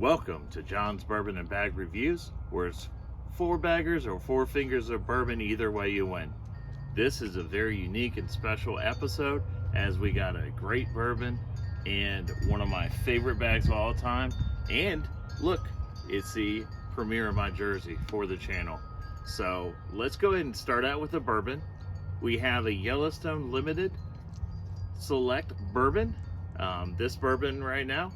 Welcome to John's Bourbon and Bag Reviews, where it's four baggers or four fingers of bourbon, either way you win. This is a very unique and special episode as we got a great bourbon and one of my favorite bags of all time. And look, it's the premiere of my jersey for the channel. So let's go ahead and start out with the bourbon. We have a Yellowstone Limited Select Bourbon. This bourbon right now,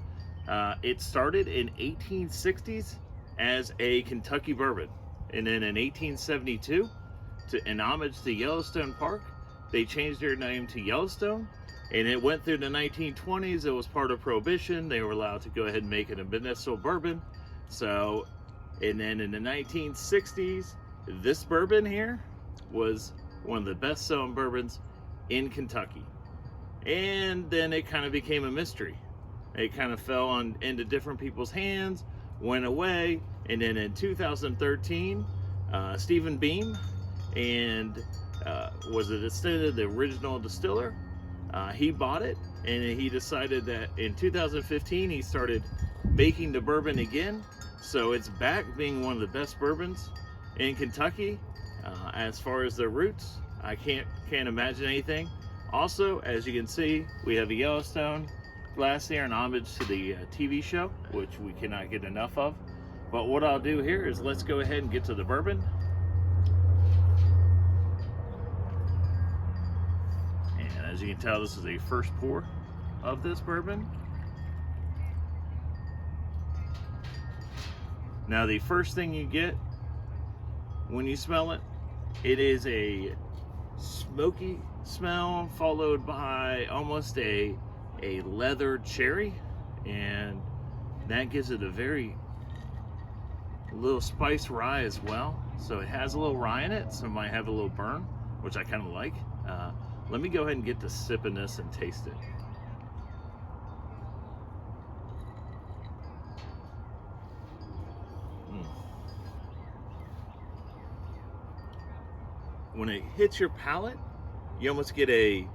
it started in 1860s as a Kentucky bourbon, and then in 1872, in homage to Yellowstone Park, they changed their name to Yellowstone, and it went through the 1920s. It was part of Prohibition. They were allowed to go ahead and make it a medicinal bourbon. So, and then in the 1960s, this bourbon here was one of the best-selling bourbons in Kentucky. And then it kind of became a mystery. It kind of fell into different people's hands, went away, and then in 2013, Stephen Beam and was the original distiller. He bought it, and he decided that in 2015 he started making the bourbon again. So it's back being one of the best bourbons in Kentucky. As far as the roots, I can't imagine anything. Also, as you can see, we have a Yellowstone glass here in homage to the TV show, which we cannot get enough of. But what I'll do here is let's go ahead and get to the bourbon. And as you can tell, this is a first pour of this bourbon. Now, the first thing you get when you smell it, it is a smoky smell followed by almost a leather cherry, and that gives it a very little spice rye as well. So it has a little rye in it, so it might have a little burn, which I kind of like. Let me go ahead and get to sipping this and taste it. When it hits your palate, you almost get a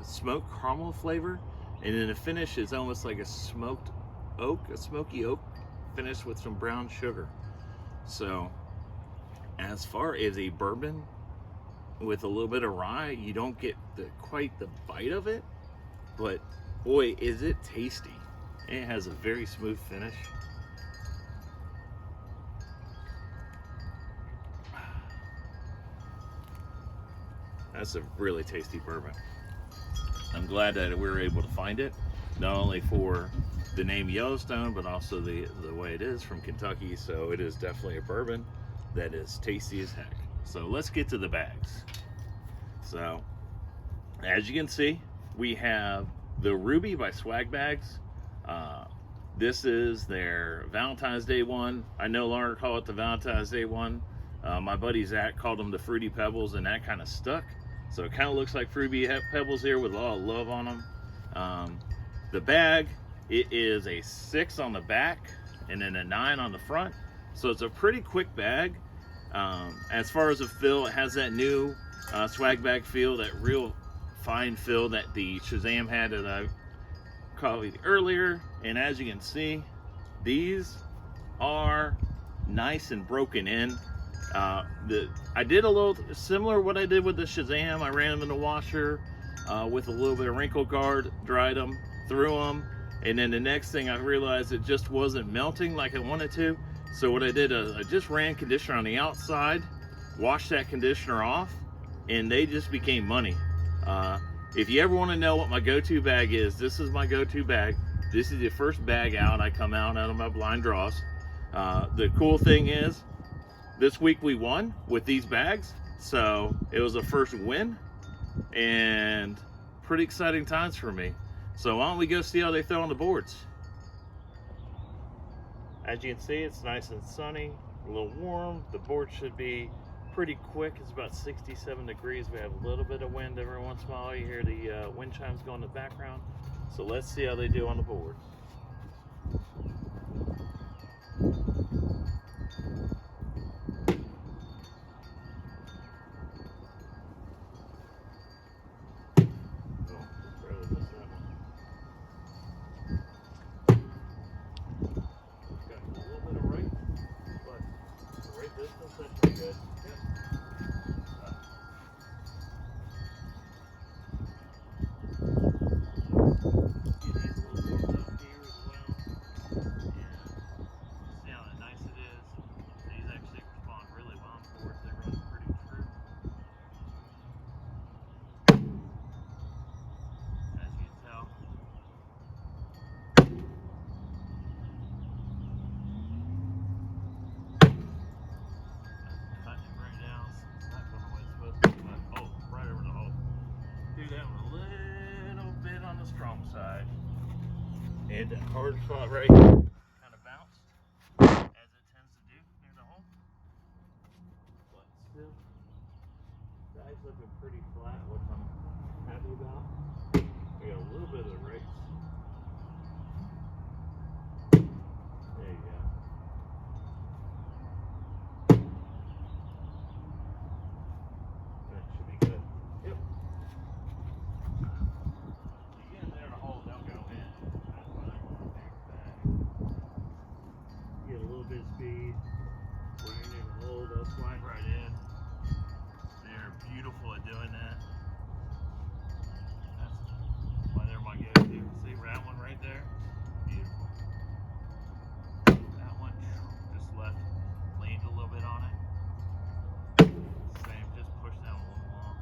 smoked caramel flavor, and then the finish is almost like a smoked oak, a smoky oak finish with some brown sugar. So as far as a bourbon with a little bit of rye, you don't get quite the bite of it, but boy, is it tasty. It has a very smooth finish. That's a really tasty bourbon. I'm glad that we were able to find it, not only for the name Yellowstone, but also the way it is from Kentucky. So it is definitely a bourbon that is tasty as heck. So let's get to the bags. So as you can see, we have the Ruby by Swag Bags. This is their Valentine's Day one. I no longer call it the Valentine's Day one. My buddy Zach called them the Fruity Pebbles, and that kind of stuck. So it kind of looks like Fruity Pebbles here with a lot of love on them. The bag, it is a 6 on the back and then a 9 on the front. So it's a pretty quick bag. As far as the fill, it has that new Swag Bag feel, that real fine fill that the Shazam had that I copied earlier. And as you can see, these are nice and broken in. I did a little similar what I did with the Shazam. I ran them in the washer with a little bit of wrinkle guard, dried them, threw them, and then the next thing I realized it just wasn't melting like I wanted to. So what I did is I just ran conditioner on the outside, washed that conditioner off, and they just became money. If you ever want to know what my go-to bag is, this is my go-to bag. This is the first bag out. I come out of my blind draws. The cool thing is, this week we won with these bags, so it was a first win and pretty exciting times for me. So why don't we go see how they throw on the boards. As you can see, it's nice and sunny, a little warm. The board should be pretty quick. It's about 67 degrees. We have a little bit of wind every once in a while. You hear the wind chimes go in the background. So let's see how they do on the board. that one a little bit on the strong side. And that hard spot right here kind of bounced, as it tends to do near the hole. But still, guy's looking pretty flat, which I'm happy about. We got a little bit of the race. There you go. That should be good. Yep. You get in there and the hole don't go in. That's what I want to do back. Get a little bit of speed. Right in the hole, they'll slide right in. They're beautiful at doing that. That's why they're my go-to. See that one right there? Beautiful. That one just left, leaned a little bit on it. Same, just push that one a little long.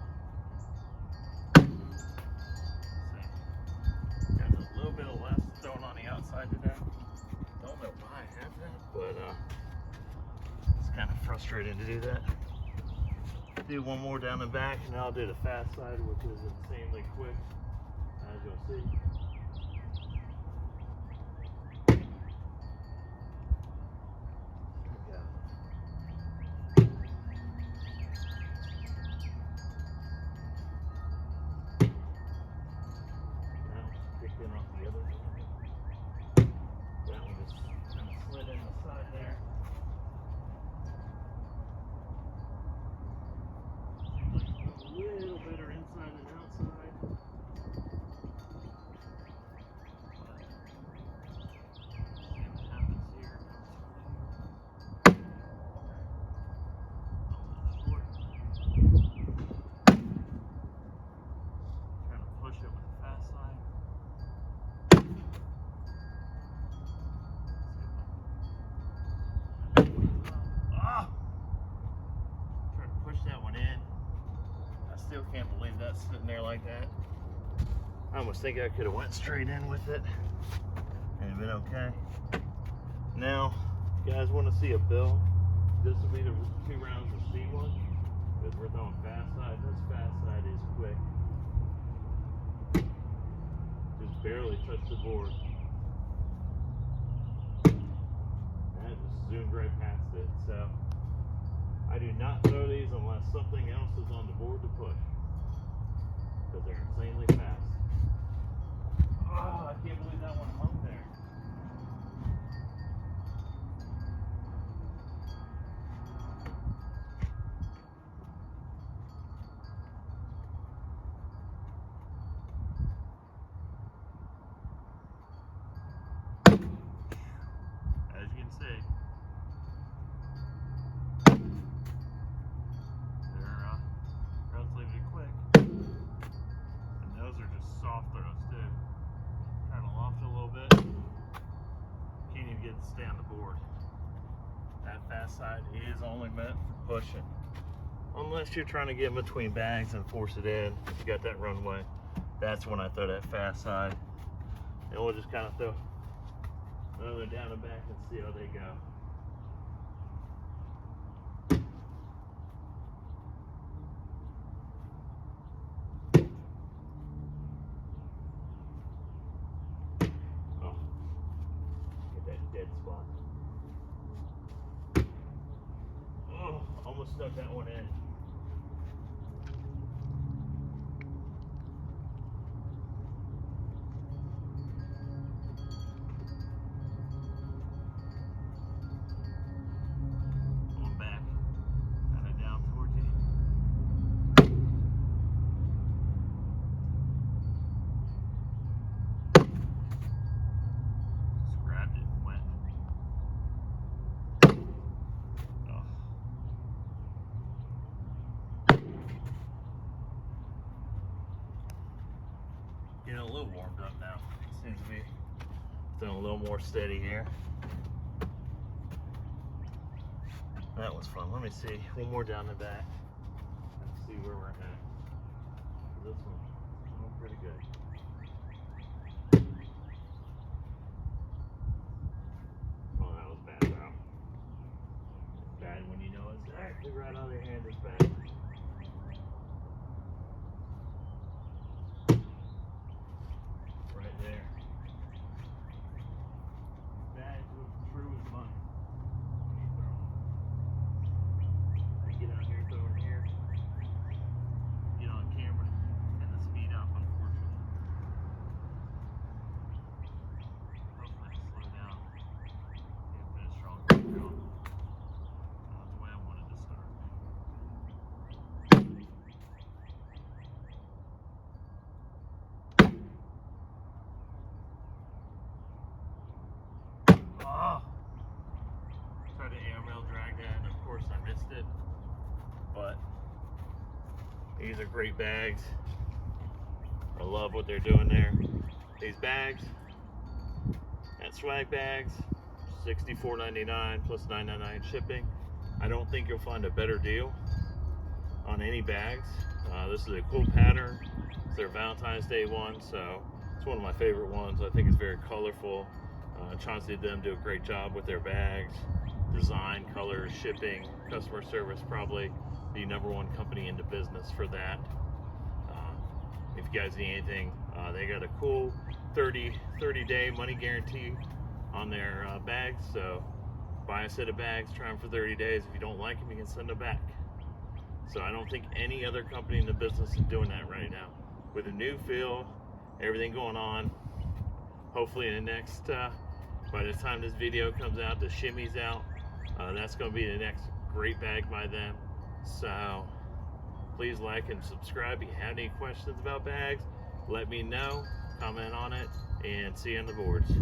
Same. Got a little bit of left thrown on the outside today. Don't know why I have that, but it's kind of frustrating to do that. Do one more down the back, and I'll do the fast side, which is insanely quick, as you'll see. That one's kicked in off the other side. That one just kind of slid in the side there. A little better inside than outside. See what happens here. A little short. Trying to push it with the fast side. Ah! Trying to push that one in. I still can't believe that's sitting there like that. I almost think I could have went straight in with it and been okay. Now, if you guys want to see a bill, this will be the 2 rounds of C1, because we're throwing fast side. This fast side is quick. Just barely touched the board. That just zoomed right past it. So I do not throw these unless something else is on the board to push, because they're insanely fast. Oh, I can't believe that one hung there. As you can see, they're relatively quick, and those are just soft throws too. Kind of loft a little bit. Can't even get it to stay on the board. That fast side is only meant for pushing, unless you're trying to get in between bags and force it in. If you got that runway, that's when I throw that fast side, and we'll just kind of throw another down and back and see how they go. Dead spot. Oh, almost stuck that one in. Going back, kind of down towards you. Just grabbed it and went. Getting a little warmed up now. Seems to be feeling a little more steady here. That was fun. Let me see. One more down the back. Let's see where we're at. This one's going pretty good. Oh, that was bad, bro. It's bad when you know it's actually right on your hand. It's bad. great bags. I love what they're doing there. These bags, at swag bags, $64.99 plus $9.99 shipping. I don't think you'll find a better deal on any bags. This is a cool pattern. It's their Valentine's Day one, so it's one of my favorite ones. I think it's very colorful. Chauncey and them do a great job with their bags. Design, color, shipping, customer service, probably the #1 company in the business for that. If you guys need anything, they got a cool 30-day money guarantee on their bags. So buy a set of bags, try them for 30 days. If you don't like them, you can send them back. So I don't think any other company in the business is doing that right now. With a new feel, everything going on, hopefully in the next, by the time this video comes out, the shimmy's out, that's going to be the next great bag by them. So please like and subscribe. If you have any questions about bags, let me know, comment on it, and see you on the boards.